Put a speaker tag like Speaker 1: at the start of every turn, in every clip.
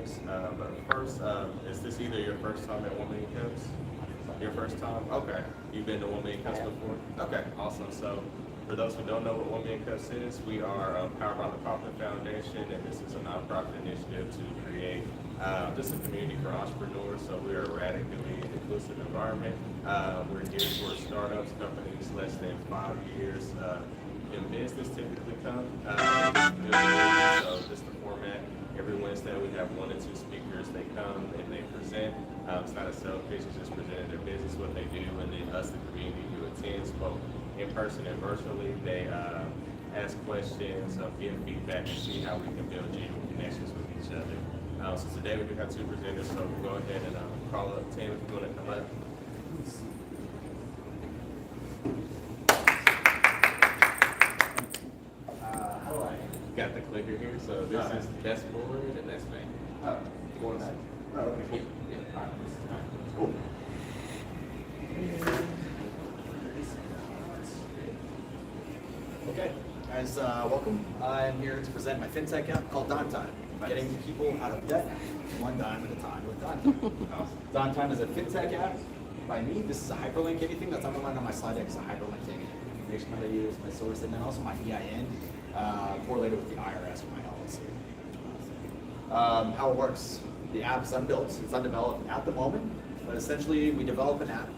Speaker 1: Cups. But first, is this either your first time at 1 Million Cups? Your first time? Okay. You've been to 1 Million Cups before? Okay, awesome. So for those who don't know what 1 Million Cups is, we are powered by the Kaufman Foundation, and this is a nonprofit initiative to create just a community for entrepreneurs. So we are a radically inclusive environment. We're geared towards startups, companies less than 5 years in business typically come. So just the format. Every Wednesday we have 1 or 2 speakers. They come and they present. It's not a sales pitch, it's just presenting their business, what they do, and then us, the community who attends, both in person and virtually. They ask questions, give feedback, and see how we can build genuine connections with each other. So today we do have 2 presenters, so we'll go ahead and call up Tim if you want to come up. Got the clicker here, so this is that's forward and that's me. One side. Oh, okay. Yeah. All right. Cool.
Speaker 2: Okay, guys, welcome. I'm here to present my fintech app called Dime Time. Getting people out of debt, 1 dime at a time with Dime Time.
Speaker 1: Awesome.
Speaker 2: Dime Time is a fintech app by me. This is a hyperlink. Anything that's underlined on my slide deck is a hyperlink to any information that I use, my source, and then also my EIN correlated with the IRS or my LLC. How it works. The app's unbuilt, it's undeveloped at the moment, but essentially we develop an app,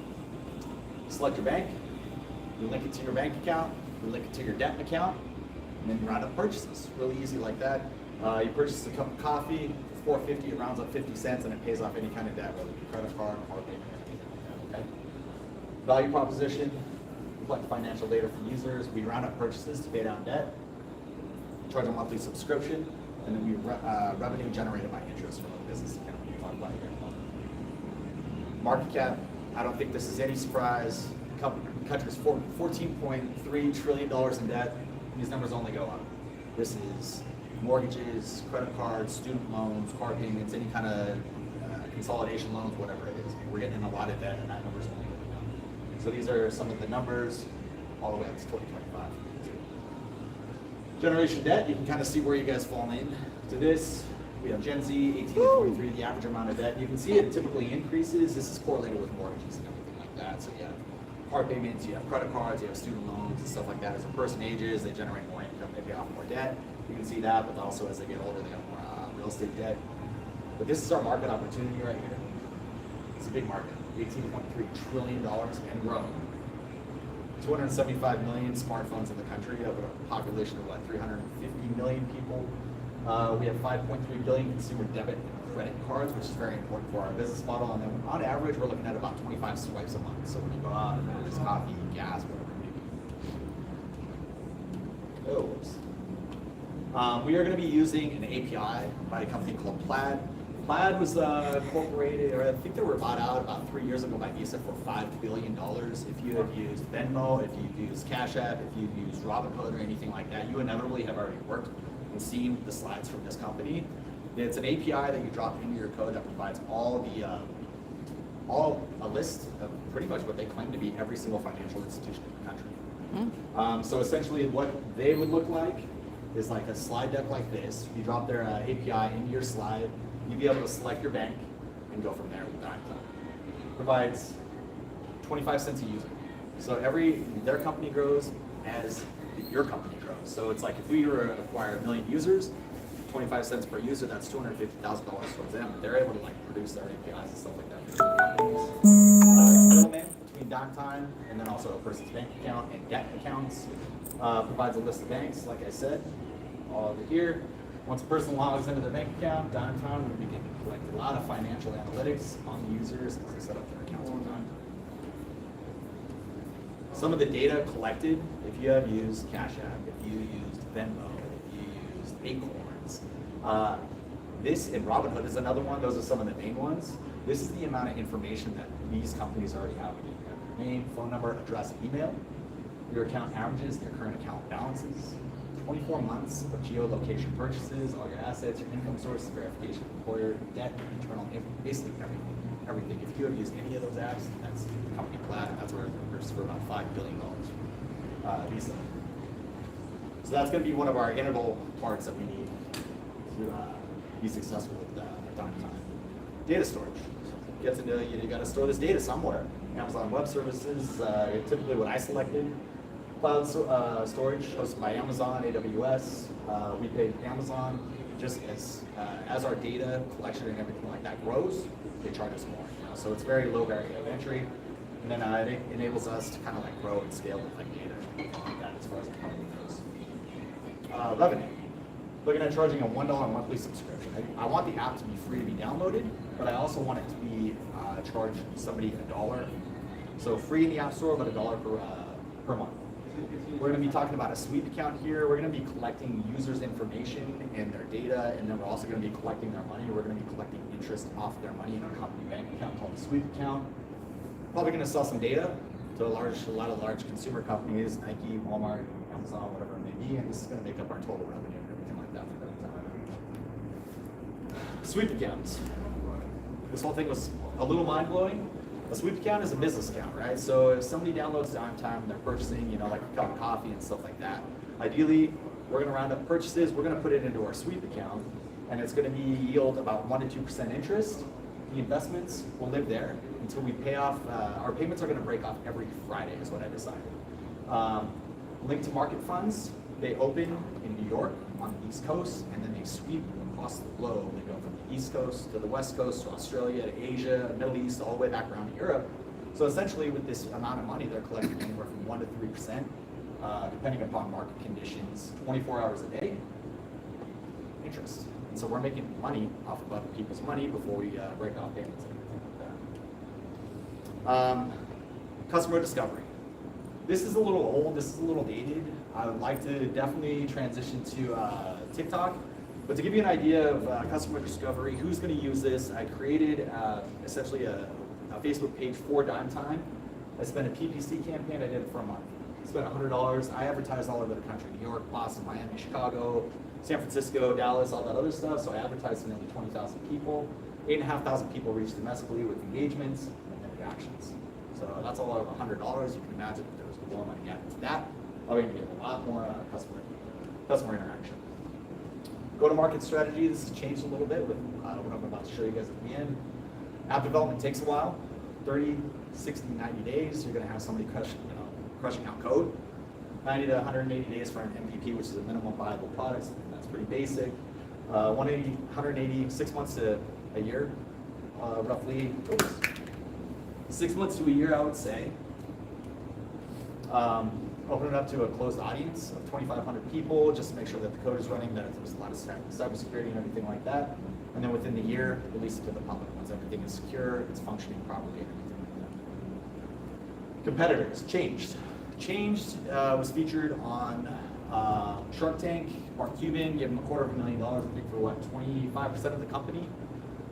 Speaker 2: select your bank, you link it to your bank account, you link it to your debt account, and then you round up purchases. Really easy like that. You purchase a cup of coffee, $4.50, it rounds up 50 cents, and it pays off any kind of debt, whether it be credit card, car payment, anything like that, okay? Value proposition, we collect financial data from users, we round up purchases to pay down debt, charge a monthly subscription, and then we revenue generated by interest from the business account we talk about here. Market cap, I don't think this is any surprise. Country's $14.3 trillion in debt. These numbers only go up. This is mortgages, credit cards, student loans, car payments, any kind of consolidation loans, whatever it is. We're getting in a lot of debt, and that number's only going up. So these are some of the numbers all the way up to 2025. Generation debt, you can kind of see where you guys fall in to this. We have Gen Z, 18 to 43, the average amount of debt. You can see it typically increases. This is correlated with mortgages and everything like that. So you have car payments, you have credit cards, you have student loans and stuff like that. As a person ages, they generate more income, they pay off more debt. You can see that, but also as they get older, they have more real estate debt. But this is our market opportunity right here. It's a big market, $18.3 trillion and growing. 275 million smartphones in the country. We have a population of what, 350 million people. We have 5.3 billion consumer debit and credit cards, which is very important for our business model. And then on average, we're looking at about 25 swipes a month. So when you go out and there's coffee, gas, whatever it may be. Oh, whoops. We are going to be using an API by a company called Plaid. Plaid was incorporated, or I think they were bought out about 3 years ago by Visa for $5 billion. If you have used Venmo, if you've used Cash App, if you've used Robinhood or anything like that, you inevitably have already worked and seen the slides from this company. It's an API that you drop into your code that provides all a list of pretty much what they claim to be every single financial institution in the country. So essentially what they would look like is like a slide deck like this. You drop their API into your slide, you'd be able to select your bank and go from there with Dime Time. Provides 25 cents a user. So their company grows as your company grows. So it's like if we were to acquire 1 million users, 25 cents per user, that's $250,000 towards them. They're able to like produce their APIs and stuff like that for companies. Middleman between Dime Time and then also a person's bank account and debt accounts. Provides a list of banks, like I said, all over here. Once a person logs into their bank account, Dime Time will begin to collect a lot of financial analytics on the users as they set up their accounts with Dime Time. Some of the data collected, if you have used Cash App, if you used Venmo, if you used Acorns, this and Robinhood is another one. Those are some of the main ones. This is the amount of information that these companies already have. You have your name, phone number, address, email, your account averages, your current account balances, 24 months of geolocation purchases, all your assets, your income sources, verification of employer, debt, internal, basically everything. If you have used any of those apps, that's the company Plaid, and that's where it purchased for about $5 billion Visa. So that's going to be one of our integral parts that we need to be successful with Dime Time. Data storage. Gets into, you got to store this data somewhere. Amazon Web Services, typically what I selected. Cloud storage hosted by Amazon, AWS. We pay Amazon just as our data collection and everything like that grows, they charge us more. So it's very low barrier of entry. And then it enables us to kind of like grow and scale with like data like that as far as the company goes. Revenue. Looking at charging a $1 monthly subscription. I want the app to be free to be downloaded, but I also want it to be charge somebody $1. So free in the App Store, but $1 per month. We're going to be talking about a sweep account here. We're going to be collecting users' information and their data, and then we're also going to be collecting their money. We're going to be collecting interest off their money in a company bank account called the sweep account. Probably going to sell some data to a lot of large consumer companies, Nike, Walmart, Amazon, whatever it may be, and this is going to make up our total revenue and everything like that for them. Sweep accounts. This whole thing was a little mind-blowing. A sweep account is a business account, right? So if somebody downloads Dime Time and they're purchasing, like a cup of coffee and stuff like that, ideally, we're going to round up purchases, we're going to put it into our sweep account, and it's going to be yield about 1% to 2% interest. The investments will live there until we pay off. Our payments are going to break off every Friday, is what I decided. Linked to market funds, they open in New York on the East Coast, and then they sweep across the globe. They go from the East Coast to the West Coast to Australia to Asia, Middle East, all the way back around to Europe. So essentially, with this amount of money, they're collecting anywhere from 1% to 3%, depending upon market conditions, 24 hours a day, interest. And so we're making money off of other people's money before we break off payments and everything like that. Customer discovery. This is a little old, this is a little dated. I would like to definitely transition to TikTok. But to give you an idea of customer discovery, who's going to use this, I created essentially a Facebook page for Dime Time. I spent a PPC campaign, I did it for a month. I spent $100. I advertised all over the country, New York, Boston, Miami, Chicago, San Francisco, Dallas, all that other stuff. So I advertised to nearly 20,000 people. 8,500 people reached domestically with engagements and then reactions. So that's all over $100. You can imagine if there was more money added to that, I'm going to get a lot more customer interaction. Go-to-market strategy, this has changed a little bit with what I'm about to show you guys at the end. App development takes a while, 30, 60, 90 days. You're going to have somebody crushing out code. 90 to 180 days for an MVP, which is a minimum viable product. That's pretty basic. 180, 6 months to a year, roughly. 6 months to a year, I would say. Open it up to a closed audience of 2,500 people, just to make sure that the code is running, that there's a lot of cybersecurity and everything like that. And then within the year, release it to the public once everything is secure, it's functioning properly, and everything like that. Competitors changed. Was featured on Shark Tank. Mark Cuban gave him $250,000, I think, for what, 25% of the company.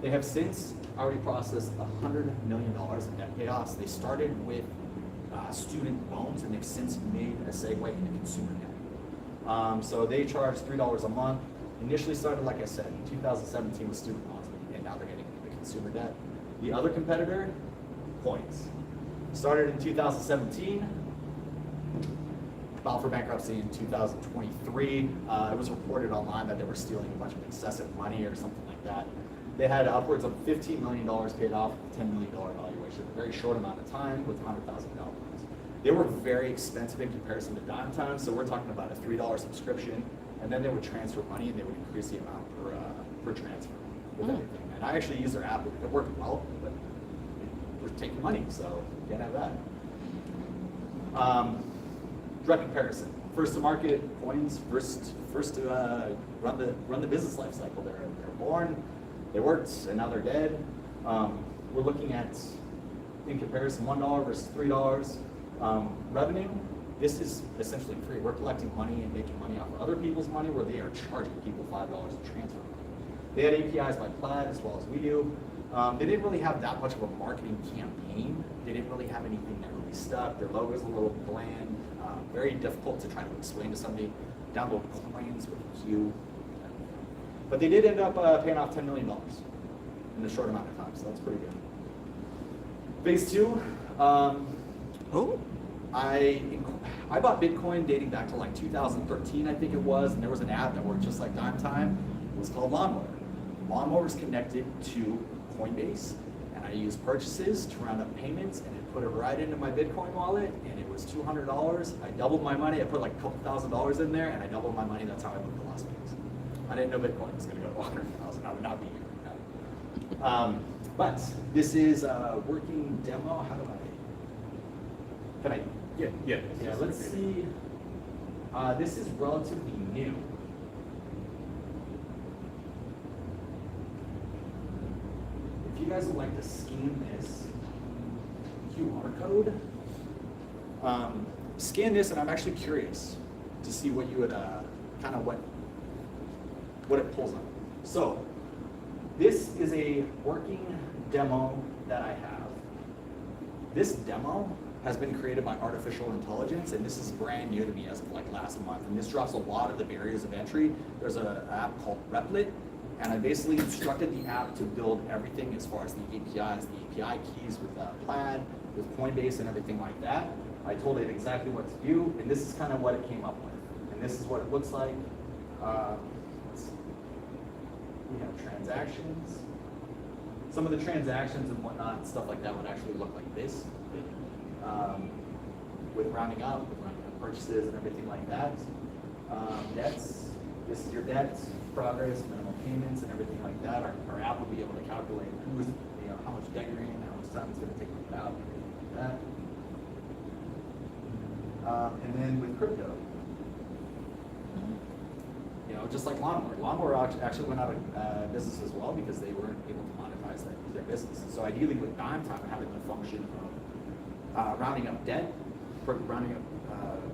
Speaker 2: They have since already processed $100 million in debt payoffs. They started with student loans, and they've since made a segue into consumer debt. So they charge $3 a month. Initially started, like I said, in 2017 with student loans, and now they're getting into consumer debt. The other competitor, Points, started in 2017, filed for bankruptcy in 2023. It was reported online that they were stealing a bunch of excessive money or something like that. They had upwards of $15 million paid off with a $10 million valuation in a very short amount of time with $100,000. They were very expensive in comparison to Dime Time, so we're talking about a $3 subscription, and then they would transfer money and they would increase the amount per transfer with everything. And I actually use their app, it worked well, but we're taking money, so you can't have that. Direct comparison. First to market, Coins, first to run the business life cycle. They're born, they worked, and now they're dead. We're looking at, in comparison, $1 versus $3. Revenue, this is essentially free. We're collecting money and making money off of other people's money, where they are charging people $5 to transfer money. They had APIs by Plaid as well as we do. They didn't really have that much of a marketing campaign. They didn't really have anything that really stuck. Their logo is a little bland, very difficult to try to explain to somebody. Download Coins with a Q. But they did end up paying off $10 million in a short amount of time, so that's pretty good. Phase 2. I bought Bitcoin dating back to like 2013, I think it was, and there was an app that worked just like Dime Time. It was called Lawnmower. lawnmowers connected to Coinbase, and I used purchases to round up payments, and it put it right into my Bitcoin wallet, and it was $200. I doubled my money. I put like a couple $1,000s in there, and I doubled my money. That's how I moved to Las Vegas. I didn't know Bitcoin was going to go to 100,000. I would not be here right now. But this is a working demo. How do I? Can I?
Speaker 1: Yeah.
Speaker 2: Yeah. Let's see. This is relatively new. If you guys would like to scan this QR code, scan this, and I'm actually curious to see what you would kind of what it pulls up. So this is a working demo that I have. This demo has been created by artificial intelligence, and this is brand new to me as of like last month. And this drops a lot of the barriers of entry. There's an app called Replit, and I basically instructed the app to build everything as far as the APIs, the API keys with Plaid, with Coinbase and everything like that. I told it exactly what to do, and this is kind of what it came up with. And this is what it looks like. Let's see. We have transactions. Some of the transactions and whatnot, stuff like that would actually look like this. With rounding up purchases and everything like that. Debts, this is your debt, progress, minimum payments and everything like that. Our app will be able to calculate who's, how much debt you're in, how much time it's going to take to get out, and everything like that. And then with crypto, just like Lawnmower actually went out of business as well because they weren't able to monetize their business. So ideally with Dime Time having the function of rounding up debt, rounding up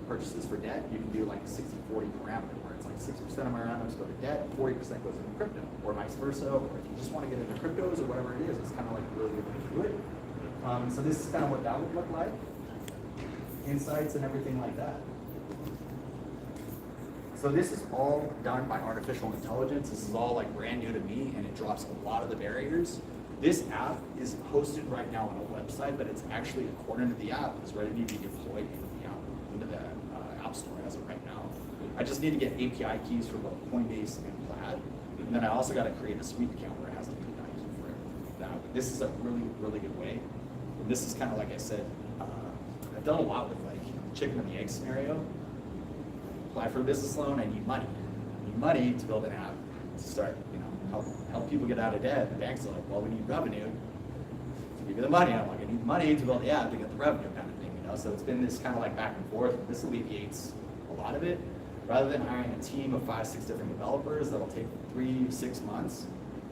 Speaker 2: purchases for debt, you can do like a 60-40 parameter where it's like 60% of my roundups go to debt, 40% goes into crypto, or vice versa, or if you just want to get into cryptos or whatever it is, it's kind of like a really good way to do it. So this is kind of what that would look like, insights and everything like that. So this is all done by artificial intelligence. This is all like brand new to me, and it drops a lot of the barriers. This app is hosted right now on a website, but it's actually, according to the app, is ready to be deployed into the App Store as of right now. I just need to get API keys for both Coinbase and Plaid, and then I also got to create a suite account where it has an API key for it. Now, this is a really, really good way. And this is kind of like I said, I've done a lot with like chicken and the egg scenario. Apply for a business loan, I need money. I need money to build an app to start, help people get out of debt. The banks are like, well, we need revenue to give you the money. I'm like, I need money to build the app to get the revenue kind of thing, So it's been this kind of like back and forth. This alleviates a lot of it. Rather than hiring a team of 5-6 different developers that'll take 3-6 months,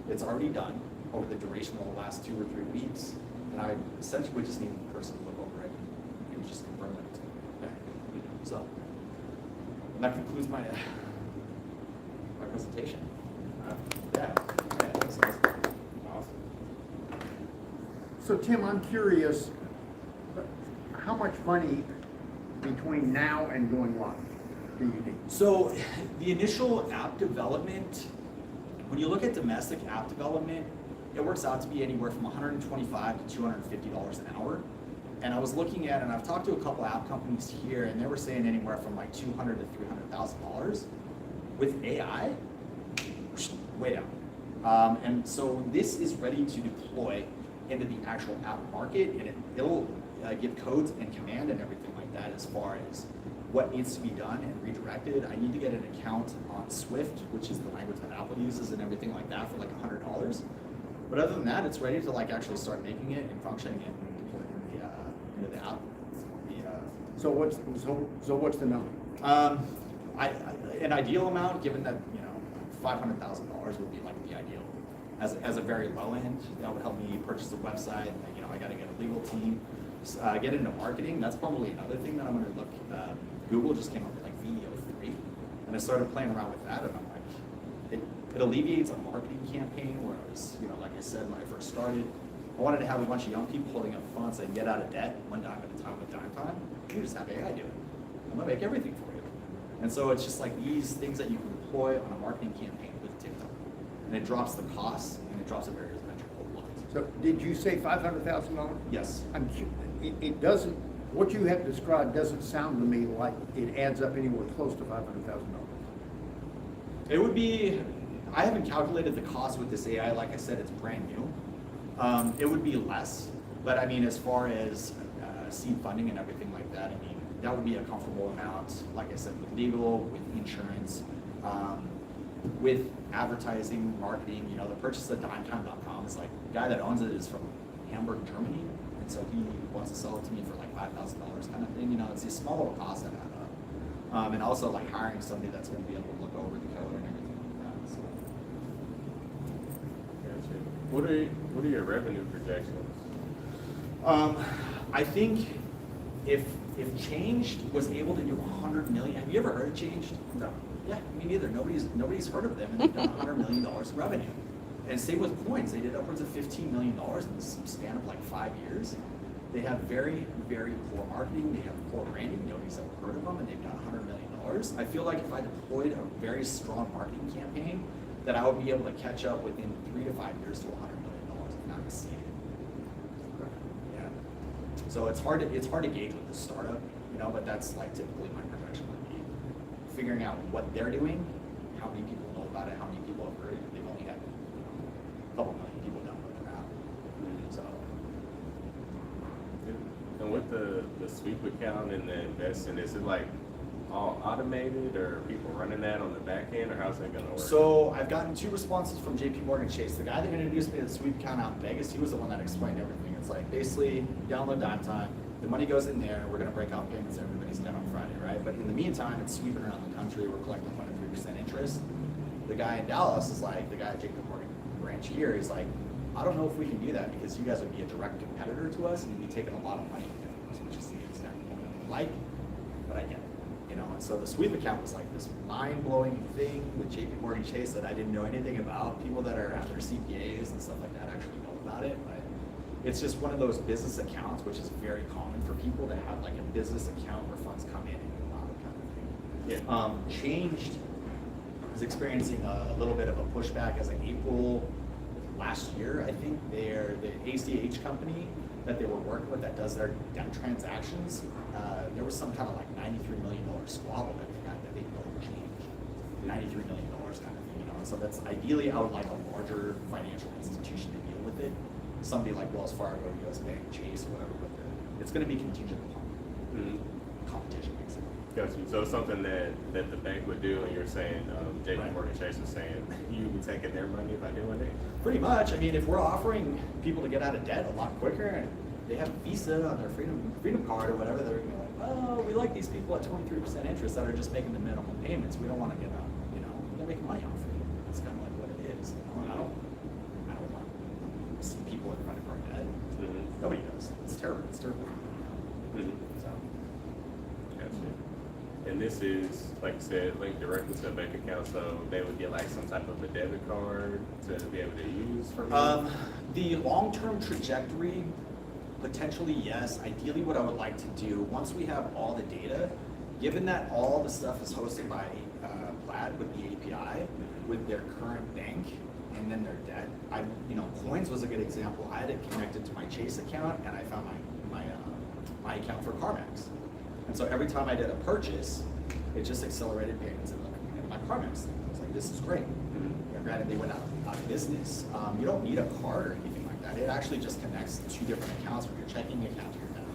Speaker 2: it's already done over the duration of the last 2 or 3 weeks. And I essentially just need a person to look over it and just confirm it. Okay. So. And that concludes my presentation. Yeah, that's awesome.
Speaker 3: So Tim, I'm curious, how much money between now and going live do you need?
Speaker 2: So the initial app development, when you look at domestic app development, it works out to be anywhere from $125 to $250 an hour. And I was looking at, and I've talked to a couple app companies here, and they were saying anywhere from like $200,000 to $300,000. With AI, way down. And so this is ready to deploy into the actual app market, and it'll give codes and command and everything like that as far as what needs to be done and redirected. I need to get an account on Swift, which is the language that Apple uses, and everything like that for like $100. But other than that, it's ready to like actually start making it and functioning it. Into the app.
Speaker 3: So what's the number?
Speaker 2: An ideal amount, given that $500,000 would be like the ideal, as a very low end. That would help me purchase a website. I got to get a legal team, get into marketing. That's probably another thing that I'm going to look. Google just came up with like VO3, and I started playing around with that, and I'm like, it alleviates a marketing campaign. Whereas, like I said when I first started, I wanted to have a bunch of young people holding up funds so they can get out of debt one dime at a time with Dime Time. You just have AI do it. I'm gonna make everything for you. And so it's just like these things that you can deploy on a marketing campaign with TikTok. And it drops the costs and it drops the barriers of entry a lot.
Speaker 3: So did you say $500,000?
Speaker 2: Yes.
Speaker 3: It doesn't, what you have described doesn't sound to me like it adds up anywhere close to $500,000.
Speaker 2: It would be, I haven't calculated the cost with this AI. Like I said, it's brand new. It would be less, but I mean, as far as seed funding and everything like that, I mean, that would be a comfortable amount. Like I said, with legal, with insurance, with advertising, marketing. You know, the purchase of dimetime.com is like, the guy that owns it is from Hamburg, Germany, and so he wants to sell it to me for like $5,000 kind of thing. You know, it's these small little costs that add up, and also like hiring somebody that's going to be able to look over the code and everything like that. So.
Speaker 1: Gotcha. What are your revenue projections?
Speaker 2: I think if Changed was able to do 100 million, have you ever heard of Changed?
Speaker 1: No.
Speaker 2: Yeah, me neither. Nobody's heard of them, and they've done $100 million in revenue. And same with Coins, they did upwards of $15 million in the span of like 5 years. They have very, very poor marketing. They have poor branding. Nobody's ever heard of them, and they've done $100 million. I feel like if I deployed a very strong marketing campaign, that I would be able to catch up within 3 to 5 years to $100 million, if not exceed it. Yeah. So it's hard to gauge with the startup, you know, but that's like typically my projection would be figuring out what they're doing, how many people know about it, how many people have heard it. They've only had, you know, a couple million people download their app. So.
Speaker 1: And with the sweep account and the investing, is it like all automated, or are people running that on the back end, or how's that gonna work?
Speaker 2: So I've gotten 2 responses from JP Chase. The guy that introduced me to the sweep account out in Vegas, he was the one that explained everything. It's like basically download Dime Time, the money goes in there, we're gonna break out payments, everybody's done on Friday, right? But in the meantime, it's sweeping around the country, we're collecting 1.3% interest. The guy in Dallas is like, the guy at JP Morgan branch here, he's like, I don't know if we can do that because you guys would be a direct competitor to us and you'd be taking a lot of money from us, which is the exact thing I like, but I get it. You know, and so the sweep account was like this mind-blowing thing with JP Chase that I didn't know anything about. People that are after CPAs and stuff like that actually know about it, but it's just one of those business accounts, which is very common for people to have like a business account where funds come in and go out kind of thing.
Speaker 1: Yeah.
Speaker 2: Changed is experiencing a little bit of a pushback as of April last year. I think they're the ACH company that they were working with that does their debt transactions. There was some kind of like $93 million squabble that they got that they don't change. $93 million kind of thing, you know. And so that's ideally I would like a larger financial institution to deal with it. Somebody like Wells Fargo, US Bank, Chase, whatever, but it's going to be contingent upon competition, basically.
Speaker 1: Got you. So something that the bank would do, and you're saying JP
Speaker 2: Right.
Speaker 1: Morgan Chase is saying you would be taking their money by doing it?
Speaker 2: Pretty much. I mean, if we're offering people to get out of debt a lot quicker, and they have Visa on their Freedom card or whatever, they're going to be like, oh, we like these people at 23% interest that are just making the minimum payments. We don't want to get out, you know, they're making money off of it. That's kind of like what it is. You know? I don't want to see people in credit card debt.
Speaker 1: Mm-hmm.
Speaker 2: Nobody does. It's terrible. It's terrible.
Speaker 1: Mm-hmm.
Speaker 2: So.
Speaker 1: Gotcha. And this is, like you said, linked directly to a bank account, so they would get like some type of a debit card to be able to use for me?
Speaker 2: The long-term trajectory, potentially yes. Ideally, what I would like to do, once we have all the data, given that all the stuff is hosted by Plaid with the API, with their current bank, and then their debt, Coins was a good example. I had it connected to my Chase account, and I found my account for CarMax. And so every time I did a purchase, it just accelerated payments in my CarMax thing. I was like, this is great. Granted, they went out of business. You don't need a card or anything like that. It actually just connects 2 different accounts from your checking account to your bank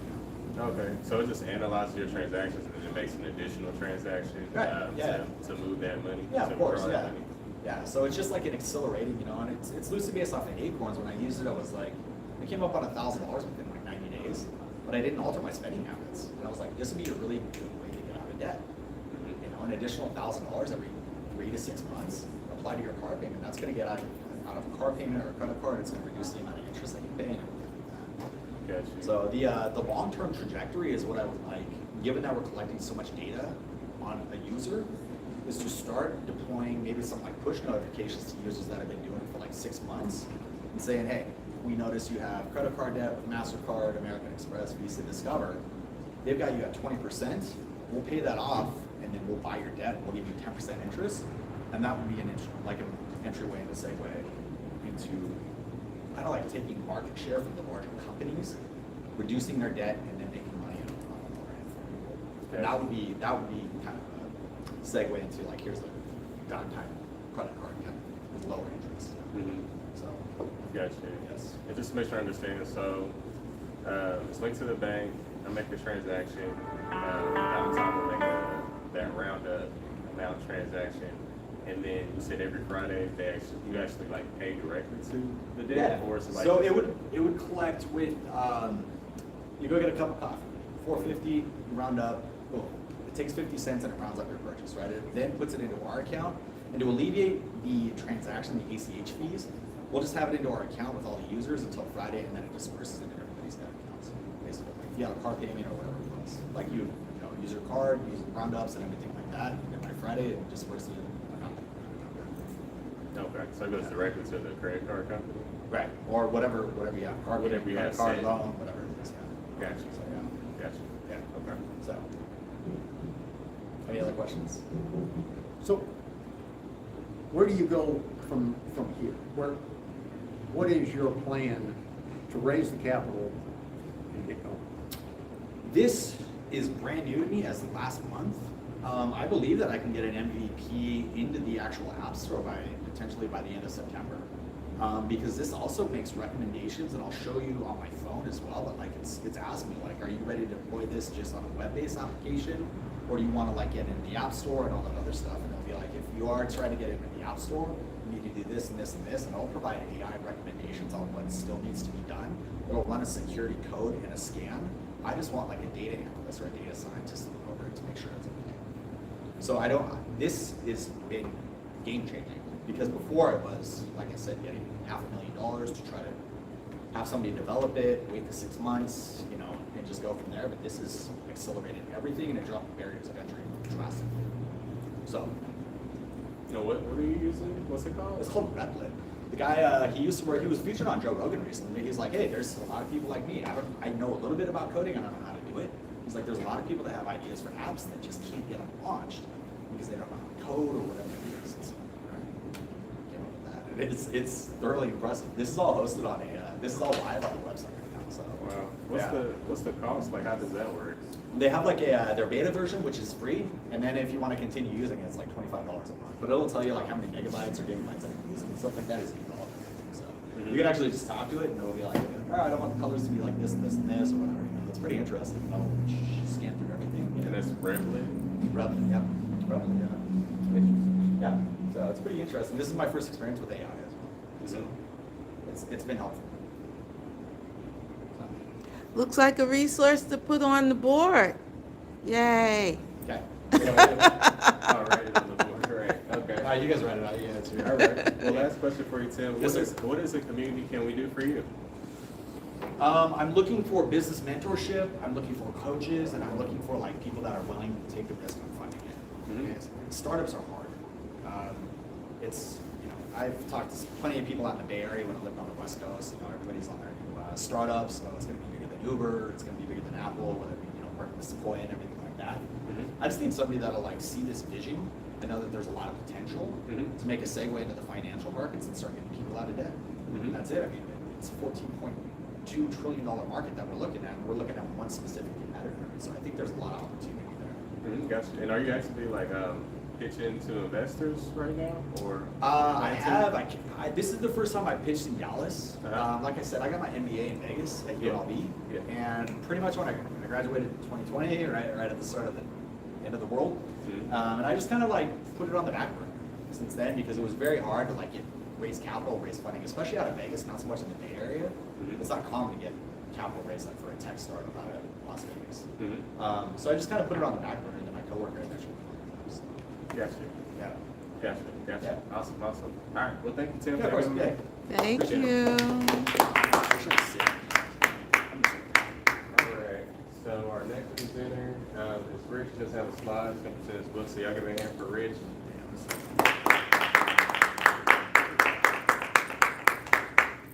Speaker 2: account.
Speaker 1: Okay, so it just analyzes your transactions and then it makes an additional transaction
Speaker 2: Right, yeah.
Speaker 1: to move that money?
Speaker 2: Yeah,
Speaker 1: to
Speaker 2: of course,
Speaker 1: withdraw that
Speaker 2: yeah.
Speaker 1: money?
Speaker 2: Yeah, so it's just like an accelerating, and it's loosely based off of Acorns. When I used it, I was like, I came up on $1,000 within like 90 days, but I didn't alter my spending habits. And I was like, this would be a really good way to get out of debt. You know, an additional $1,000 every 3 to 6 months, apply to your car payment. That's going to get out of a car payment or a credit card. It's going to reduce the amount of interest that you pay.
Speaker 1: Gotcha.
Speaker 2: So the long-term trajectory is what I would like, given that we're collecting so much data on a user, is to start deploying maybe some like push notifications to users that have been doing it for like 6 months and saying, hey, we notice you have credit card debt with MasterCard, American Express, Visa, Discover. They've got you at 20%. We'll pay that off and then we'll buy your debt. We'll give you 10% interest. And that would be an entryway and a segue into kind of like taking market share from the larger companies, reducing their debt, and then making money on the other end for people. And that would be kind of a segue into like, here's a downtime credit card kind of thing. lower interest.
Speaker 1: Mm-hmm.
Speaker 2: So,
Speaker 1: Gotcha.
Speaker 2: yes.
Speaker 1: And just to make sure I understand it, so it's linked to the bank. I make a transaction. Time to time, we'll make that roundup amount transaction, and then you said every Friday you actually like pay directly to the debt, or is it like
Speaker 2: So it would collect with you go get a cup of coffee, $4.50, you round up, boom. It takes 50 cents and it rounds up your purchase, right? It then puts it into our account, and to alleviate the transaction, the ACH fees, we'll just have it into our account with all the users until Friday, and then it disperses into everybody's net accounts. Basically, like if you have a car payment or whatever it was, like you know, use your card, use roundups and everything like that, and then by Friday it disperses it.
Speaker 1: okay? So it goes directly to the credit card company.
Speaker 2: Right, or whatever you have, card,
Speaker 1: Whatever you have
Speaker 2: card
Speaker 1: set.
Speaker 2: loan, whatever it is, yeah.
Speaker 1: Gotcha.
Speaker 2: So, yeah.
Speaker 1: Gotcha.
Speaker 2: Yeah.
Speaker 1: Okay.
Speaker 2: So, any other questions?
Speaker 3: So, where do you go from here? What is your plan to raise the capital and get going?
Speaker 2: This is brand new to me as of last month. I believe that I can get an MVP into the actual app store potentially by the end of September. Because this also makes recommendations, and I'll show you on my phone as well. But like it's asking me like, are you ready to deploy this just on a web-based application, or do you want to like get in the app store and all that other stuff? And it'll be like, if you are trying to get it in the app store, you need to do this and this and this, and I'll provide AI recommendations on what still needs to be done. It'll run a security code and a scan. I just want like a data analyst or a data scientist to look over it to make sure it's okay. So this is been game changing, because before it was, like I said, getting $500,000 to try to have somebody develop it, wait the 6 months, you know, and just go from there. But this has accelerated everything, and it dropped the barriers of entry drastically. So,
Speaker 1: No, what are you using? What's it called?
Speaker 2: it's called Replit. The guy, he was featured on Joe Rogan recently. He's like, hey, there's a lot of people like me. I know a little bit about coding, I don't know how to do it. He's like, there's a lot of people that have ideas for apps that just can't get them launched because they don't know how to code or whatever it is. It's thoroughly impressive. This is all hosted on this is all live on the website right now. So
Speaker 1: Wow.
Speaker 2: yeah.
Speaker 1: What's the cost? Like, how does that work?
Speaker 2: They have like their beta version, which is free, and then if you want to continue using it, it's like $25 a month. But it'll tell you like how many megabytes or gigabytes that you're using and stuff like that is involved. So you can actually just talk to it, and it'll be like, all right, I want the colors to be like this and this and this or whatever. You know, it's pretty interesting. I'll scan through everything.
Speaker 1: And that's Replit?
Speaker 2: Relevant, yeah. Relevant, yeah. Yeah, so it's pretty interesting. This is my first experience with AI as well. So it's been helpful. So,
Speaker 4: Looks like a resource to put on the board. Yay.
Speaker 2: okay.
Speaker 1: All right, on the board. Great. Okay.
Speaker 2: All right, you guys read it out. Yeah, it's
Speaker 1: All right. Well, last question for you, Tim.
Speaker 2: Yes, sir.
Speaker 1: What is a community can we do for you?
Speaker 2: I'm looking for business mentorship. I'm looking for coaches, and I'm looking for like people that are willing to take the risk on funding it.
Speaker 1: Mhm.
Speaker 2: Because startups are hard. It's I've talked to plenty of people out in the Bay Area when I lived on the West Coast. Everybody's on their new startups. So it's going to be bigger than Uber. It's going to be bigger than Apple. Whether it be working with Sequoia and everything like that.
Speaker 1: Mhm.
Speaker 2: I just need somebody that'll like see this vision and know that there's a lot of potential
Speaker 1: Mhm.
Speaker 2: to make a segue into the financial markets and start getting people out of debt.
Speaker 1: Mhm.
Speaker 2: That's it. I mean, it's a $14.2 trillion market that we're looking at. We're looking at one specific competitor. So I think there's a lot of opportunity there.
Speaker 1: Gotcha. And are you actually like pitching to investors right now, or?
Speaker 2: I have. This is the first time I pitched in Dallas.
Speaker 1: Uh-huh.
Speaker 2: Like I said, I got my MBA in Vegas at UNLV,
Speaker 1: Yeah.
Speaker 2: and pretty much when I graduated in 2020, right at the start of the end of the world,
Speaker 1: Mhm.
Speaker 2: and I just kind of like put it on the back burner since then because it was very hard to like raise capital, raise funding, especially out of Vegas, not so much in the Bay Area.
Speaker 1: Mhm.
Speaker 2: It's not common to get capital raised like for a tech startup out of Las Vegas.
Speaker 1: Mhm.
Speaker 2: So I just kind of put it on the back burner, and then my coworker eventually. So,
Speaker 1: Gotcha.
Speaker 2: yeah.
Speaker 1: Gotcha. Gotcha.
Speaker 2: Yeah.
Speaker 1: Awesome. Awesome. All right. Well, thank you, Tim.
Speaker 2: Yeah, of course. Yeah.
Speaker 4: Thank
Speaker 1: Appreciate
Speaker 4: you.
Speaker 2: I should sit. I'm sick.
Speaker 1: All right. So our next presenter is Rich. He doesn't have a slide. He's going to present his book. So y'all give it a hand for Rich.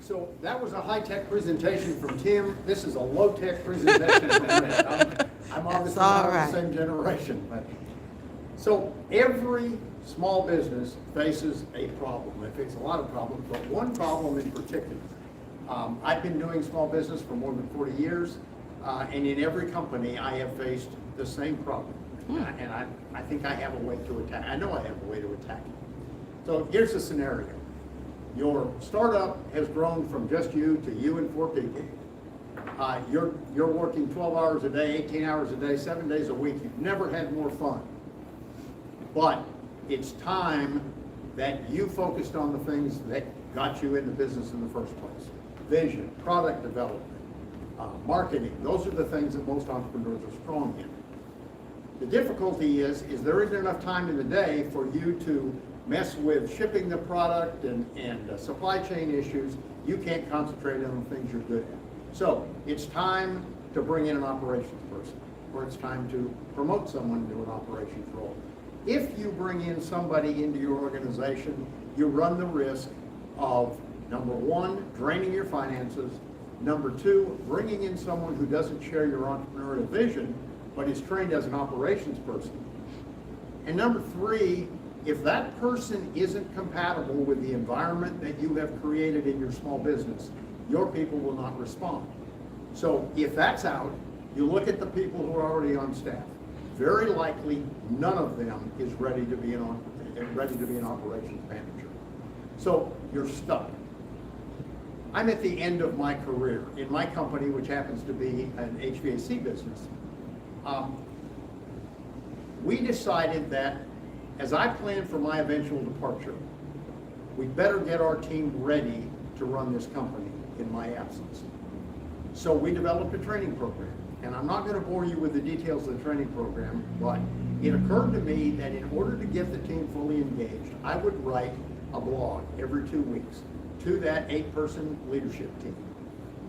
Speaker 3: So that was a high-tech presentation from Tim. This is a low-tech presentation from Matt. I'm obviously
Speaker 4: all
Speaker 3: not of
Speaker 4: right.
Speaker 3: the same generation. But so every small business faces a problem. They face a lot of problems, but one problem in particular. I've been doing small business for more than 40 years, and in every company I have faced the same problem. And I think I have a way to attack. I know I have a way to attack it. So here's the scenario. your startup has grown from just you to you and 4 people. You're working 12 hours a day, 18 hours a day, 7 days a week. You've never had more fun. But it's time that you focused on the things that got you into business in the first place. Vision, product development, marketing. Those are the things that most entrepreneurs are strong in. The difficulty is there isn't enough time in the day for you to mess with shipping the product and supply chain issues. You can't concentrate on the things you're good at. So it's time to bring in an operations person, or it's time to promote someone to an operations role. If you bring in somebody into your organization, you run the risk of, number one, draining your finances, number two, bringing in someone who doesn't share your entrepreneurial vision, but is trained as an operations person. And number three, if that person isn't compatible with the environment that you have created in your small business, your people will not respond. So if that's out, you look at the people who are already on staff. Very likely, none of them is ready to be an operations manager. So you're stuck. I'm at the end of my career in my company, which happens to be an HVAC business. We decided that as I planned for my eventual departure, we better get our team ready to run this company in my absence. So we developed a training program. And I'm not going to bore you with the details of the training program, but it occurred to me that in order to get the team fully engaged, I would write a blog every 2 weeks to that 8-person leadership team.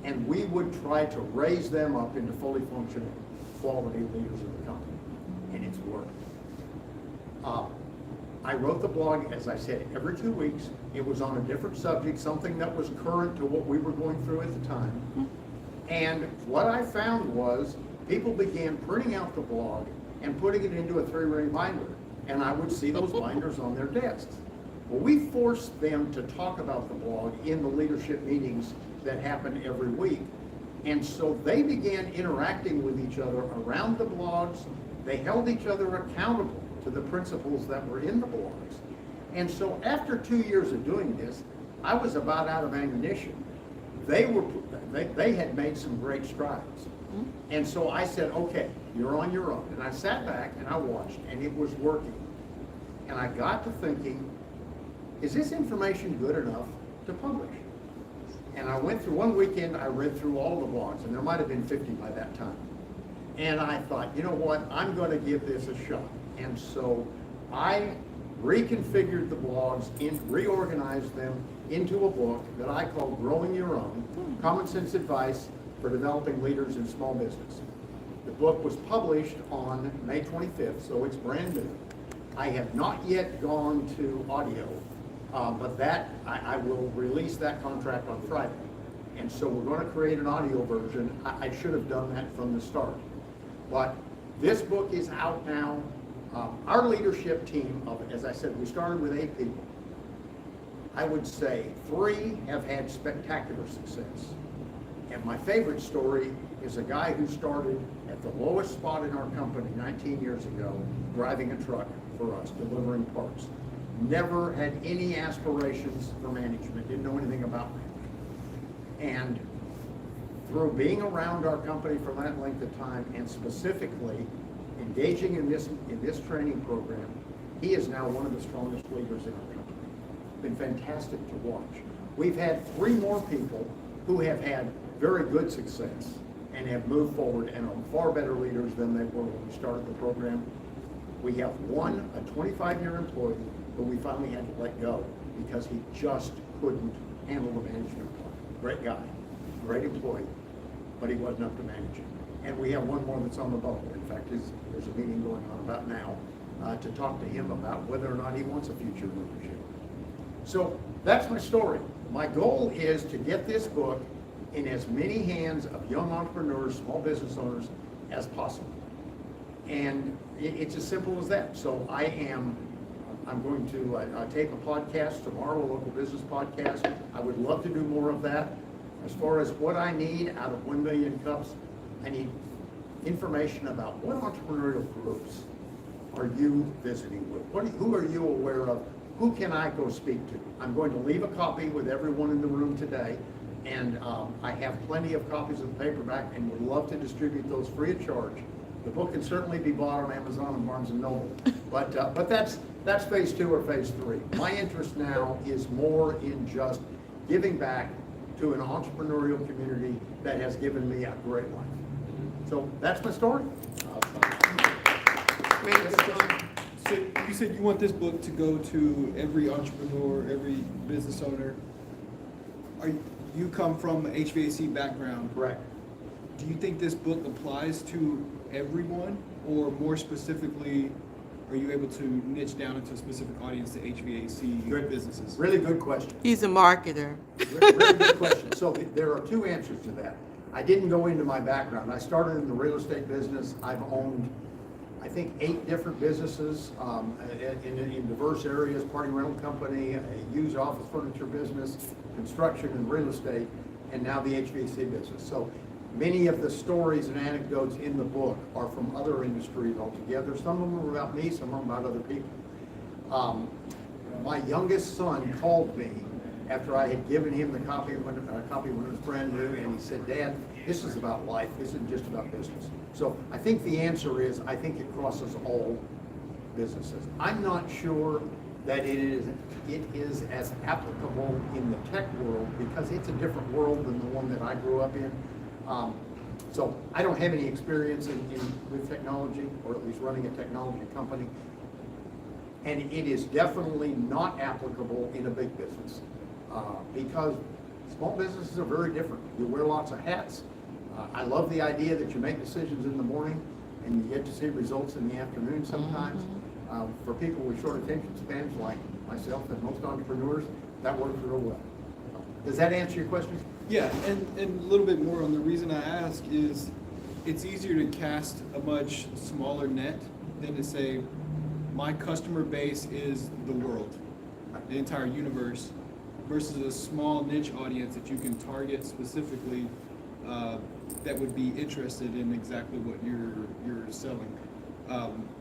Speaker 3: And we would try to raise them up into fully functioning quality leaders of the company. And it's worked. I wrote the blog, as I said, every 2 weeks. It was on a different subject, something that was current to what we were going through at the time. And what I found was people began printing out the blog and putting it into a 3-ring binder. And I would see those binders on their desks. Well, we forced them to talk about the blog in the leadership meetings that happened every week. And so they began interacting with each other around the blogs. They held each other accountable to the principles that were in the blogs. And so after 2 years of doing this, I was about out of ammunition. They had made some great strides. And so I said, okay, you're on your own. And I sat back and I watched, and it was working. And I got to thinking, is this information good enough to publish? And I went through one weekend, I read through all the blogs, and there might have been 50 by that time. And I thought, you know what, I'm going to give this a shot. And so I reconfigured the blogs, reorganized them into a book that I call Growing Your Own, Common Sense Advice for Developing Leaders in Small Business. The book was published on May 25th, so it's brand new. I have not yet gone to audio, but I will release that contract on Friday. And so we're going to create an audio version. I should have done that from the start. But this book is out now. Our leadership team, as I said, we started with 8 people. I would say 3 have had spectacular success. And my favorite story is a guy who started at the lowest spot in our company 19 years ago, driving a truck for us, delivering parts. Never had any aspirations for management, didn't know anything about management. And through being around our company for that length of time, and specifically engaging in this training program, he is now one of the strongest leaders in our company. Been fantastic to watch. We've had 3 more people who have had very good success and have moved forward and are far better leaders than they were when we started the program. We have one, a 25-year employee, who we finally had to let go because he just couldn't handle the management part. Great guy, great employee, but he wasn't up to managing. And we have one more that's on the bubble. In fact, there's a meeting going on about now to talk to him about whether or not he wants a future leadership. So that's my story. My goal is to get this book in as many hands of young entrepreneurs, small business owners as possible. And it's as simple as that. So I'm going to tape a podcast tomorrow, a local business podcast. I would love to do more of that. As far as what I need out of 1 Million Cups, I need information about what entrepreneurial groups are you visiting with? Who are you aware of? who can I go speak to? I'm going to leave a copy with everyone in the room today, and I have plenty of copies of the paperback and would love to distribute those free of charge. The book can certainly be bought on Amazon and Barnes & Noble, but that's phase 2 or phase 3. My interest now is more in just giving back to an entrepreneurial community that has given me a great life. So that's my story.
Speaker 4: Great story.
Speaker 5: So you said you want this book to go to every entrepreneur, every business owner. You come from an HVAC background.
Speaker 3: Correct.
Speaker 5: Do you think this book applies to everyone, or more specifically, are you able to niche down into a specific audience to HVAC
Speaker 3: Good.
Speaker 5: businesses?
Speaker 3: Really good question.
Speaker 4: He's a marketer.
Speaker 3: Really good question. So there are 2 answers to that. I didn't go into my background. I started in the real estate business. I've owned, I think, 8 different businesses in diverse areas: party rental company, a used office furniture business, construction and real estate, and now the HVAC business. So many of the stories and anecdotes in the book are from other industries altogether. Some of them are about me, some of them about other people. My youngest son called me after I had given him a copy when it was brand new, and he said, "Dad, this is about life. This isn't just about business." So I think the answer is, I think it crosses all businesses. I'm not sure that it is as applicable in the tech world, because it's a different world than the one that I grew up in. So I don't have any experience with technology, or at least running a technology company. And it is definitely not applicable in a big business, because small businesses are very different. You wear lots of hats. I love the idea that you make decisions in the morning and you get to see results in the afternoon sometimes. For people with short attention spans like myself and most entrepreneurs, that works real well. Does that answer your question?
Speaker 5: Yeah, and a little bit more on the reason I ask is it's easier to cast a much smaller net than to say my customer base is the world, the entire universe, versus a small niche audience that you can target specifically that would be interested in exactly what you're selling.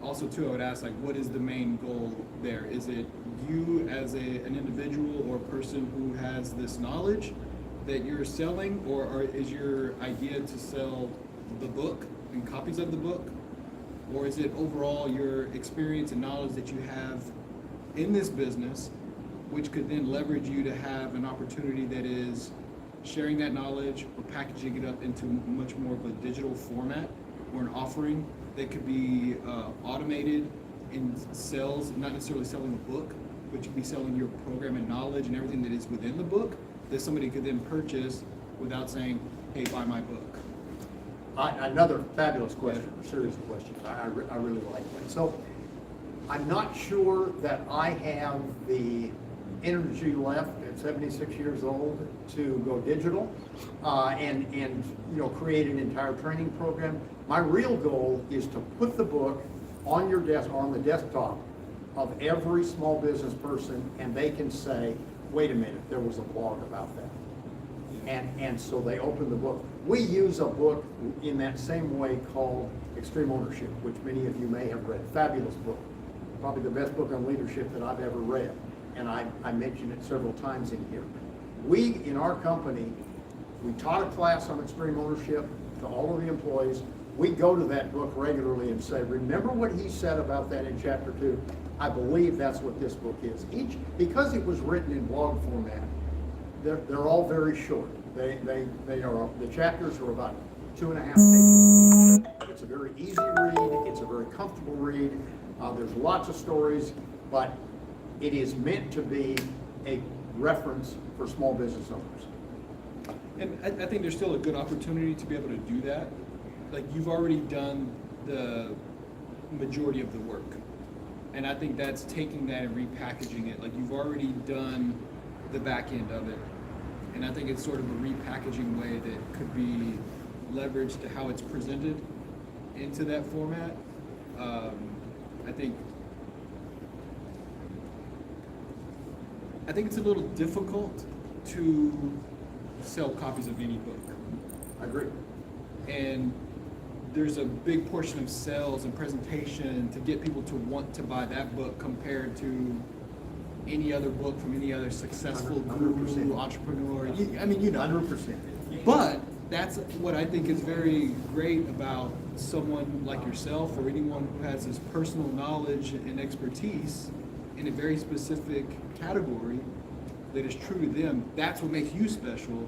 Speaker 5: Also, too, I would ask, like, what is the main goal there? Is it you as an individual or person who has this knowledge that you're selling, or is your idea to sell the book and copies of the book? Or is it overall your experience and knowledge that you have in this business, which could then leverage you to have an opportunity that is sharing that knowledge or packaging it up into much more of a digital format or an offering that could be automated in sales, not necessarily selling a book, but you'd be selling your program and knowledge and everything that is within the book that somebody could then purchase without saying, hey, buy my book.
Speaker 3: Another fabulous question, a series of questions. I really like that. So I'm not sure that I have the energy left at 76 years old to go digital and create an entire training program. My real goal is to put the book on your desk or on the desktop of every small business person, and they can say, wait a minute, there was a blog about that. And so they open the book. We use a book in that same way called Extreme Ownership, which many of you may have read. Fabulous book. Probably the best book on leadership that I've ever read. And I mentioned it several times in here. We, in our company, we taught a class on Extreme Ownership to all of the employees. We go to that book regularly and say, remember what he said about that in chapter 2? I believe that's what this book is. Because it was written in blog format, they're all very short. The chapters are about 2.5 pages. It's a very easy read. It's a very comfortable read. There's lots of stories, but it is meant to be a reference for small business owners.
Speaker 5: And I think there's still a good opportunity to be able to do that. Like, you've already done the majority of the work. And I think that's taking that and repackaging it. Like, you've already done the back end of it. And I think it's sort of a repackaging way that could be leveraged to how it's presented into that format. I think it's a little difficult to sell copies of any book.
Speaker 3: I agree.
Speaker 5: And there's a big portion of sales and presentation to get people to want to buy that book compared to any other book from any other successful
Speaker 3: 100%.
Speaker 5: guru, entrepreneur. I mean, you know.
Speaker 3: 100%.
Speaker 5: But that's what I think is very great about someone like yourself or anyone who has this personal knowledge and expertise in a very specific category that is true to them. That's what makes you special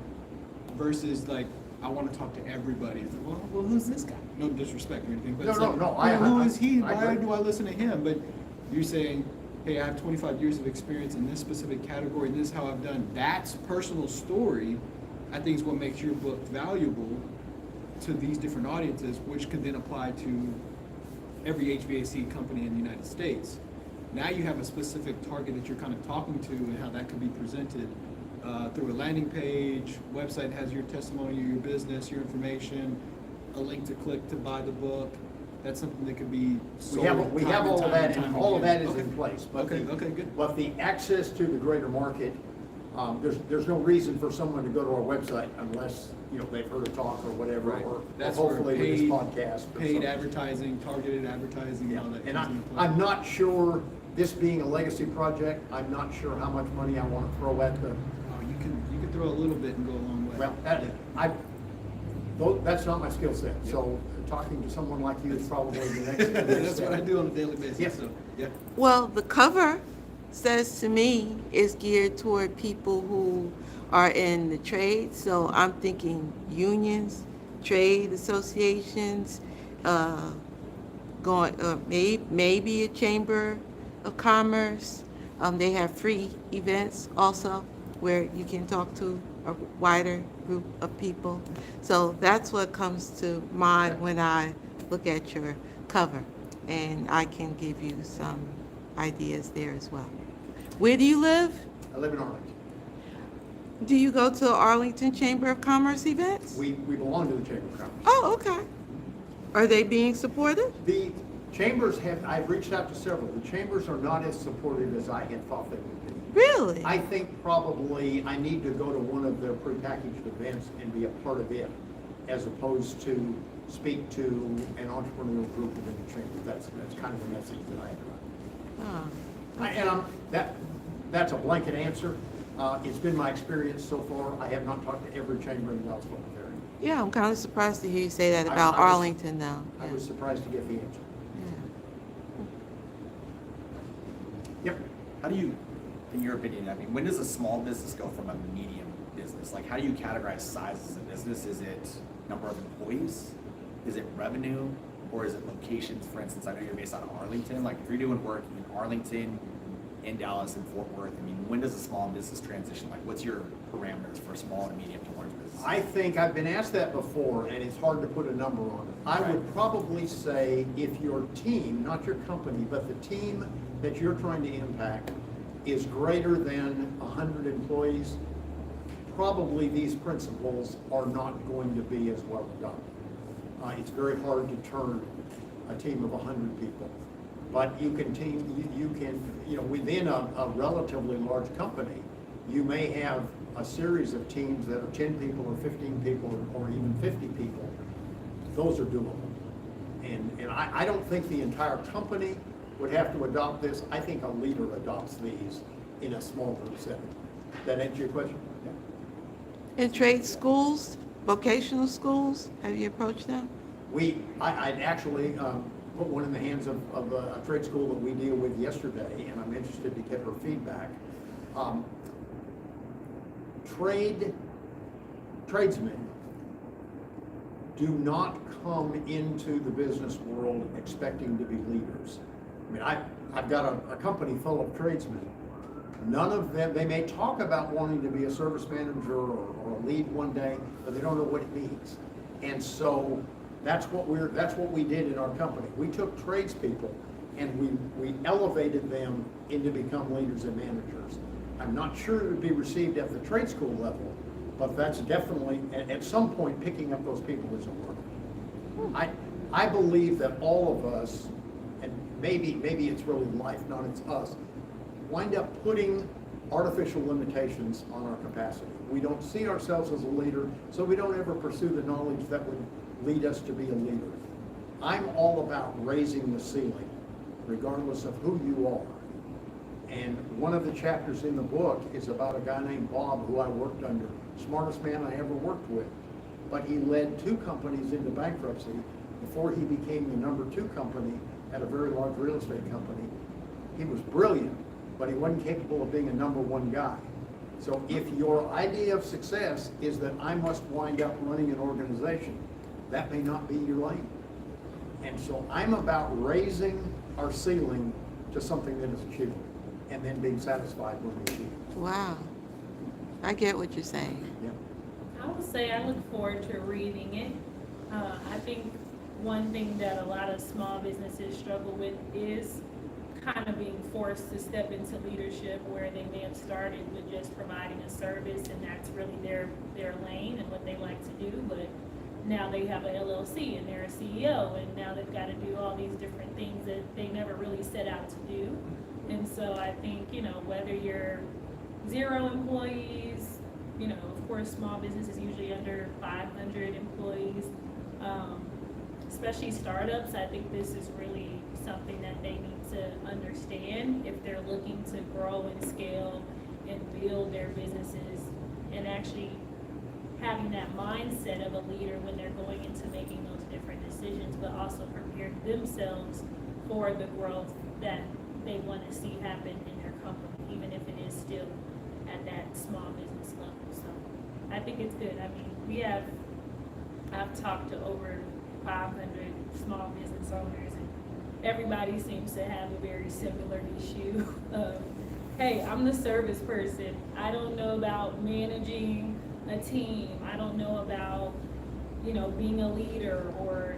Speaker 5: versus like, I want to talk to everybody. It's like, well, who's this guy? No disrespect or anything, but
Speaker 3: No,
Speaker 5: it's
Speaker 3: no,
Speaker 5: like,
Speaker 3: no,
Speaker 5: who is he?
Speaker 3: I
Speaker 5: Why
Speaker 3: agree.
Speaker 5: do I listen to him? But you're saying, hey, I have 25 years of experience in this specific category, and this is how I've done. That's personal story, I think is what makes your book valuable to these different audiences, which could then apply to every HVAC company in the United States. Now you have a specific target that you're kind of talking to and how that could be presented through a landing page, website has your testimony, your business, your information, a link to click to buy the book. That's something that could be sold.
Speaker 3: We have all of that, and all of that is in place. But
Speaker 5: Okay, good.
Speaker 3: But the access to the greater market, there's no reason for someone to go to our website unless, they've heard a talk or whatever,
Speaker 5: Right.
Speaker 3: or
Speaker 5: That's where
Speaker 3: hopefully with this podcast. or
Speaker 5: paid
Speaker 3: something.
Speaker 5: advertising, targeted advertising,
Speaker 3: Yeah,
Speaker 5: all that.
Speaker 3: and
Speaker 5: comes into play.
Speaker 3: I'm not sure, this being a legacy project, I'm not sure how much money I want to throw at the,
Speaker 5: Oh, you can throw a little bit and go a long way.
Speaker 3: well, that's not my skill set. So talking to someone like you is probably the next.
Speaker 5: That's what I do on a daily basis.
Speaker 3: Yes.
Speaker 5: So, yeah.
Speaker 4: Well, the cover says to me is geared toward people who are in the trade. So I'm thinking unions, trade associations, maybe a chamber of commerce. They have free events also where you can talk to a wider group of people. So that's what comes to mind when I look at your cover, and I can give you some ideas there as well. Where do you live?
Speaker 3: I live in Arlington.
Speaker 4: Do you go to Arlington Chamber of Commerce events?
Speaker 3: We belong to the Chamber of Commerce.
Speaker 4: Oh, okay. Are they being supportive?
Speaker 3: The chambers I've reached out to several. The chambers are not as supportive as I had thought they would be.
Speaker 4: Really?
Speaker 3: I think probably I need to go to one of their prepackaged events and be a part of it, as opposed to speak to an entrepreneurial group within the chamber. That's kind of the message that I have.
Speaker 4: Oh,
Speaker 3: And that's a blanket answer. It's been my experience so far. I have not talked to every chamber in the Dallas-Fort Worth area.
Speaker 4: yeah, I'm kind of surprised to hear you say that
Speaker 3: I-
Speaker 4: about
Speaker 3: I was-
Speaker 4: Arlington, though.
Speaker 3: I was surprised to get the answer.
Speaker 4: Yeah.
Speaker 3: Yep.
Speaker 2: How do you, in your opinion, when does a small business go from a medium business? Like, how do you categorize size as a business? Is it number of employees? Is it revenue? Or is it locations? For instance, I know you're based out of Arlington. Like, if you're doing work in Arlington, in Dallas, and Fort Worth, when does a small business transition? Like, what's your parameters for small and medium to large business?
Speaker 3: I think I've been asked that before, and it's hard to put a number on it. I would probably say if your team, not your company, but the team that you're trying to impact is greater than 100 employees, probably these principles are not going to be as well adopted. It's very hard to turn a team of 100 people. But within a relatively large company, you may have a series of teams that are 10 people or 15 people or even 50 people. Those are doable. And I don't think the entire company would have to adopt this. I think a leader adopts these in a small group setting. That answer your question? Yeah.
Speaker 4: In trade schools, vocational schools, have you approached them?
Speaker 3: I'd actually put one in the hands of a trade school that we deal with yesterday, and I'm interested to get her feedback. Tradesmen do not come into the business world expecting to be leaders. I mean, I've got a company full of tradesmen. None of them, they may talk about wanting to be a service manager or a lead one day, but they don't know what it means. And so that's what we did in our company. We took tradespeople and we elevated them into become leaders and managers. I'm not sure it would be received at the trade school level, but that's definitely, at some point, picking up those people is a work. I believe that all of us, and maybe it's really life, not it's us, wind up putting artificial limitations on our capacity. We don't see ourselves as a leader, so we don't ever pursue the knowledge that would lead us to be a leader. I'm all about raising the ceiling, regardless of who you are. And one of the chapters in the book is about a guy named Bob who I worked under, smartest man I ever worked with. But he led 2 companies into bankruptcy before he became the number 2 company at a very large real estate company. He was brilliant, but he wasn't capable of being a number 1 guy. So if your idea of success is that I must wind up running an organization, that may not be your lane. And so I'm about raising our ceiling to something that is achievable, and then being satisfied when we achieve it.
Speaker 4: Wow. I get what you're saying.
Speaker 3: Yeah.
Speaker 6: I would say I look forward to reading it. I think one thing that a lot of small businesses struggle with is kind of being forced to step into leadership where they may have started with just providing a service and that's really their lane and what they like to do, but now they have a LLC and they're a CEO and now they've got to do all these different things that they never really set out to do. And so I think, whether you're 0 employees, of course, small business is usually under 500 employees, especially startups. I think this is really something that they need to understand if they're looking to grow and scale and build their businesses, and actually having that mindset of a leader when they're going into making those different decisions, but also prepare themselves for the growth that they want to see happen in their company, even if it is still at that small business level. So I think it's good. I mean, I've talked to over 500 small business owners, and everybody seems to have a very similar issue of, hey, I'm the service person. I don't know about managing a team. I don't know about, being a leader or,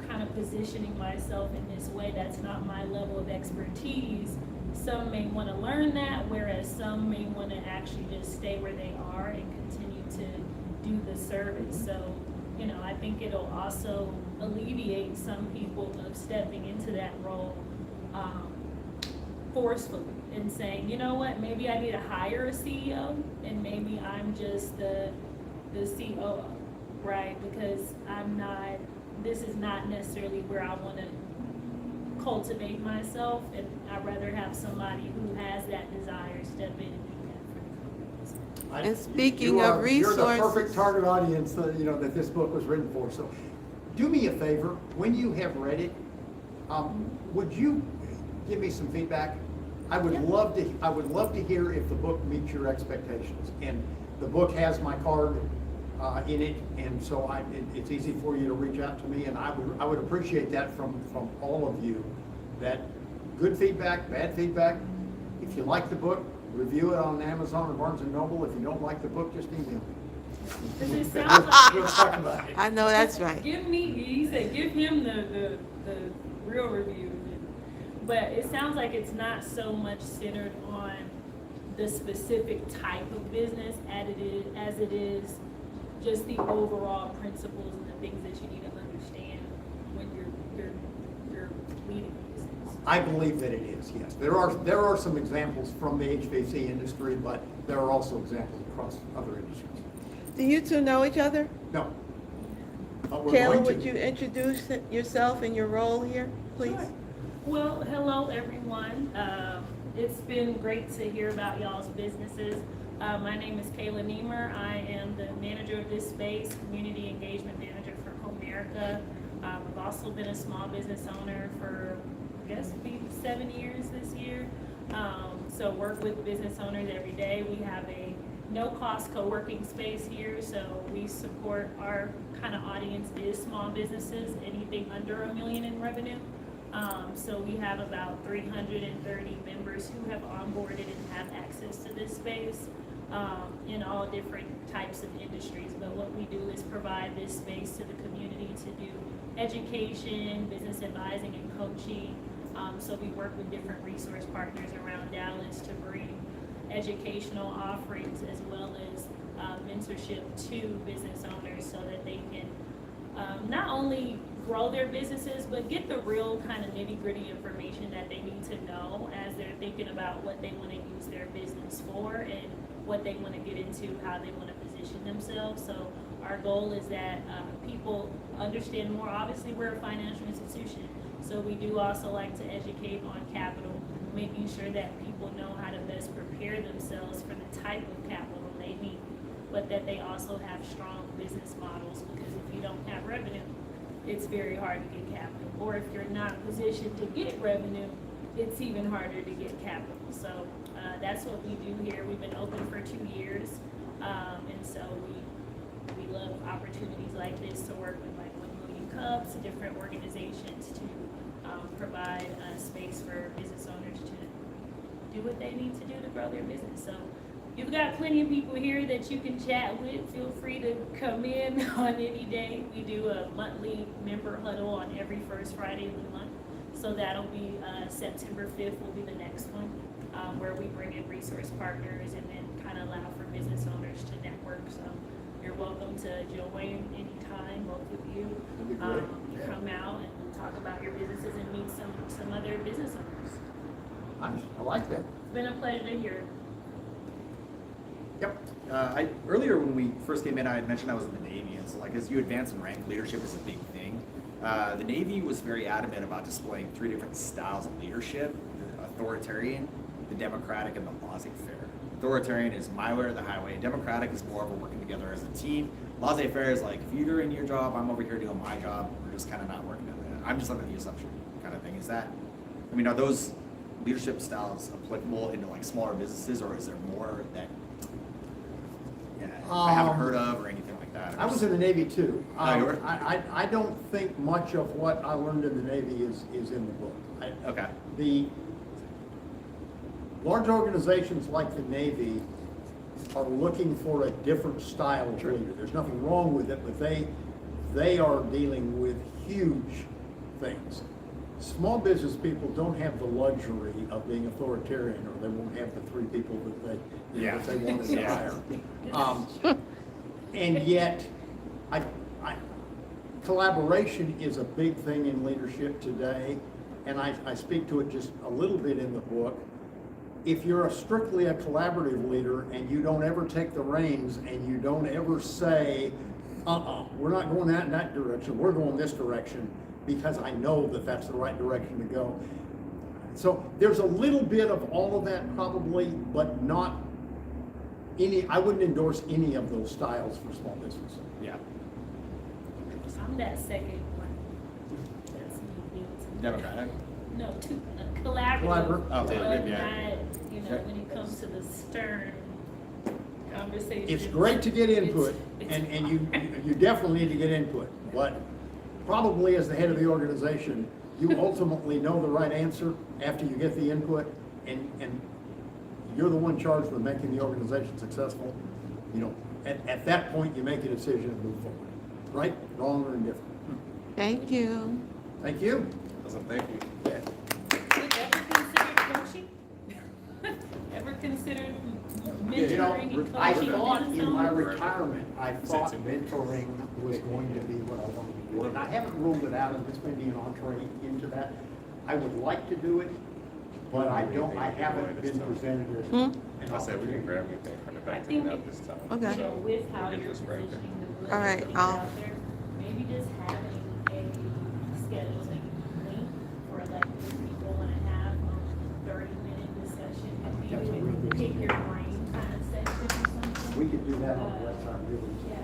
Speaker 6: kind of positioning myself in this way. That's not my level of expertise. Some may want to learn that, whereas some may want to actually just stay where they are and continue to do the service. So, I think it'll also alleviate some people of stepping into that role forcefully and saying, you know what, maybe I need to hire a CEO and maybe I'm just the COO, right? Because this is not necessarily where I want to cultivate myself, and I'd rather have somebody who has that desire step in and do that for the company.
Speaker 4: And speaking of
Speaker 3: You're the
Speaker 4: resources-
Speaker 3: perfect target audience that this book was written for. So do me a favor, when you have read it, would you give me some feedback? I would love to hear if the book meets your expectations. And the book has my card in it, and so it's easy for you to reach out to me, and I would appreciate that from all of you. That good feedback, bad feedback. If you like the book, review it on Amazon or Barnes & Noble. If you don't like the book, just email me.
Speaker 6: Does it sound like
Speaker 3: We'll talk about it.
Speaker 4: I know that's right.
Speaker 6: he said, give him the real review. But it sounds like it's not so much centered on the specific type of business as it is just the overall principles and the things that you need to understand when you're leading a business.
Speaker 3: I believe that it is, yes. There are some examples from the HVAC industry, but there are also examples across other industries.
Speaker 4: Do you two know each other?
Speaker 3: No. But we're
Speaker 4: Kayla,
Speaker 3: going
Speaker 4: would
Speaker 3: to.
Speaker 4: you introduce yourself and your role here, please?
Speaker 6: Sure. Well, hello everyone. It's been great to hear about y'all's businesses. My name is Kayla Niemer. I am the manager of this space, community engagement manager for Comerica. I've also been a small business owner for, I guess, maybe 7 years this year. So work with business owners every day. We have a no-cost co-working space here, so we support our kind of audience is small businesses, anything under $1 million in revenue. So we have about 330 members who have onboarded and have access to this space in all different types of industries. But what we do is provide this space to the community to do education, business advising, and coaching. So we work with different resource partners around Dallas to bring educational offerings as well as mentorship to business owners so that they can not only grow their businesses, but get the real kind of nitty-gritty information that they need to know as they're thinking about what they want to use their business for and what they want to get into, how they want to position themselves. So our goal is that people understand more. Obviously, we're a financial institution, So we do also like to educate on capital, making sure that people know how to best prepare themselves for the type of capital they need, but that they also have strong business models, because if you don't have revenue, it's very hard to get capital. Or if you're not positioned to get revenue, it's even harder to get capital. So that's what we do here. We've been open for 2 years, and so we love opportunities like this to work with like 1 Million Cups, different organizations to provide space for business owners to do what they need to do to grow their business. So you've got plenty of people here that you can chat with. Feel free to come in on any day. We do a monthly member huddle on every first Friday of the month. So that'll be September 5th will be the next one, where we bring in resource partners and then kind of allow for business owners to network. So you're welcome to join anytime, both of you.
Speaker 3: That'd be great. Yeah.
Speaker 6: Come out and talk about your businesses and meet some other business owners.
Speaker 3: Nice. I like that.
Speaker 6: It's been a pleasure to hear.
Speaker 3: Yep.
Speaker 2: Earlier when we first came in, I had mentioned I was in the Navy, and so like as you advance in rank, leadership is a big thing. The Navy was very adamant about displaying 3 different styles of leadership: the authoritarian, the democratic, and the laissez-faire. Authoritarian is my way or the highway. Democratic is more of a working together as a team. Laissez-faire is like, if you're in your job, I'm over here doing my job. We're just kind of not working together. I'm just under the assumption kind of thing. Is that, I mean, are those leadership styles applicable into like smaller businesses, or is there more that I haven't heard of or anything like that?
Speaker 3: I was in the Navy too.
Speaker 2: Oh, you were?
Speaker 3: I don't think much of what I learned in the Navy is in the book.
Speaker 2: Okay.
Speaker 3: The large organizations like the Navy are looking for a different style of leader. There's nothing wrong with it, but they are dealing with huge things. Small business people don't have the luxury of being authoritarian, or they won't have the 3 people that they wanted to hire. And yet, collaboration is a big thing in leadership today, and I speak to it just a little bit in the book. If you're strictly a collaborative leader and you don't ever take the reins and you don't ever say, we're not going in that direction, we're going this direction, because I know that that's the right direction to go. So there's a little bit of all of that probably, but not any, I wouldn't endorse any of those styles for small business.
Speaker 2: Yeah.
Speaker 6: I'm that second one. That's me being
Speaker 2: Democratic.
Speaker 6: No, collaborative.
Speaker 2: Oh,
Speaker 6: but
Speaker 2: yeah.
Speaker 6: not, you know, when it comes to the stern conversation.
Speaker 3: It's great to get input,
Speaker 6: it's
Speaker 3: and you definitely need to get input, but probably as the head of the organization, you ultimately know the right answer after you get the input, and you're the one charged with making the organization successful. You know, at that point, you make a decision and move forward. Right, wrong, or indifferent.
Speaker 4: Thank you.
Speaker 3: Thank you.
Speaker 1: Awesome, thank you.
Speaker 3: Yeah.
Speaker 6: Ever considered coaching? Ever considered
Speaker 3: You know,
Speaker 6: mentoring and
Speaker 3: I
Speaker 6: coaching
Speaker 3: thought
Speaker 6: business
Speaker 3: in my
Speaker 6: owners?
Speaker 3: retirement, I thought mentoring was going to be what I wanted to do. And I haven't ruled it out, and this may be an entree into that. I would like to do it, but I haven't been presented as an
Speaker 1: I said we can
Speaker 3: opportunity.
Speaker 1: grab anything from the
Speaker 6: I
Speaker 1: back
Speaker 6: think
Speaker 1: to this time.
Speaker 4: Okay.
Speaker 6: You know, with how
Speaker 1: We'll get
Speaker 6: you're
Speaker 1: this right
Speaker 6: positioning the book,
Speaker 4: All right,
Speaker 6: putting it
Speaker 4: I'll-
Speaker 6: out there, maybe just having a scheduling link for like if people wanna have a 30-minute discussion,
Speaker 3: That's a
Speaker 6: maybe
Speaker 3: real good
Speaker 6: pick
Speaker 3: idea.
Speaker 6: your brain kind of session or something.
Speaker 3: We could do that on the website, really.
Speaker 6: Yeah,